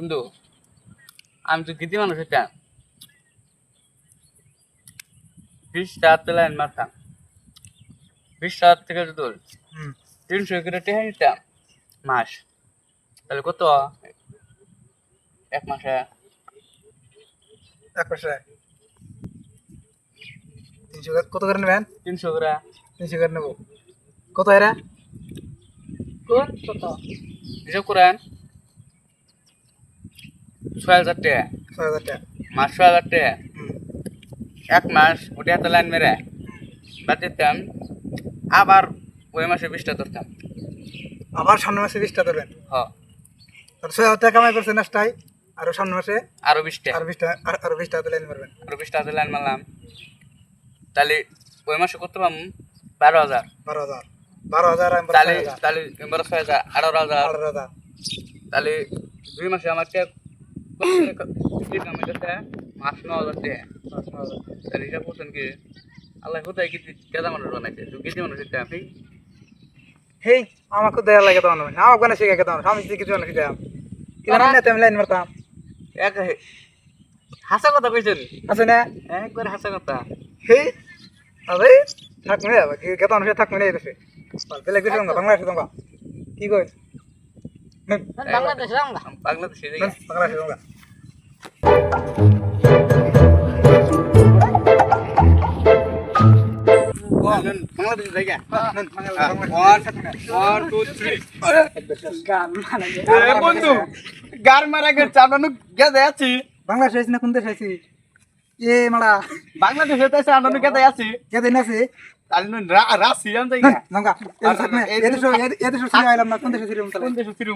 বন্ধু আমি তো গীতি মানুষ হইতাম 20টা লাইন মারতাম 20টা থেকে যদি 300 করে টেহা নিতাম মাস তাহলে কত এক মাসে 300 কত করে নেবেন? 300 করে 300 করে নেবো। কত এরা? কোন কত হিসাব করেন 6000 টাকা 6000 টাকা। মাস 6000 টাকা হুম। এক মাস ওটা এত লাইন মেরে বাদ দিতাম আবার ওই মাসে 20টা ধরতাম আবার সামনে মাসে 20টা দেবেন। হ তাহলে 6000 টাকা কামাই করছেন নাস্তায়, আরো সামনে মাসে আরো 20টা আরো 20টা আরো 20টা লাইন মারবেন। আরো 20টা লাইন মারলাম তাহলে ওই মাসে করতে পারবো 12,000 12,000 12,000 আমি বলছি তাহলে 6,000 তাহলে এবার 6,000 18,000 18,000 তাহলে 2 মাসে আমার টাকা মাস 9,000 টাকা তাহলে হিসাব করছেন কি আল্লাহ কোথায় গীতি কেদা মানুষ বানাইছে তুই গীতি মানুষ হইতে আপনি হেই আমাকে দেয়া লাগে তখন আমার গানে শিখে গেতাম আমি যদি কিছু না শিখাম কি জানেন না আমি লাইন মারতাম এক হাসা কথা কইছেন আছে না? একবার হাসা কথা হেই আরে থাকবে না গেতাম সে থাকবে না এদেশে বেলে কিছু বাংলাদেশে তোমরা কি কই বাংলাদেশে বাংলাদেশে তোমরা বাংলাদেশ জায়গা বন্ধু গার মারা গেছে আমরা গেছে আছি বাংলাদেশে আছি না কোন দেশে আছি এ মারা বাংলাদেশে তো আছে আমরা গেছে আছি কে দিন আছে তাহলে রাশি আন জায়গা নঙ্গা এদেশে ছিল আইলাম না কোন দেশে ছিল কোন দেশে ছিল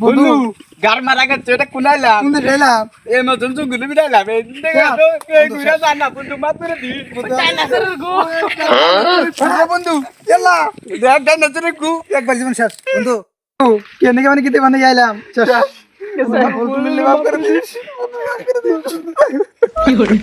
বন্ধু গার মারা গেছে এটা কোনাইলাম কোন দেশে এলাম এ নতুন জঙ্গলে বিড়াইলাম এই ঘুরে যান না বন্ধু মাত করে দি বন্ধু এলা দেখ দেখ নতুন গু একবার জীবন শেষ বন্ধু কেন কে মানে কিতে মানে আইলাম কি করে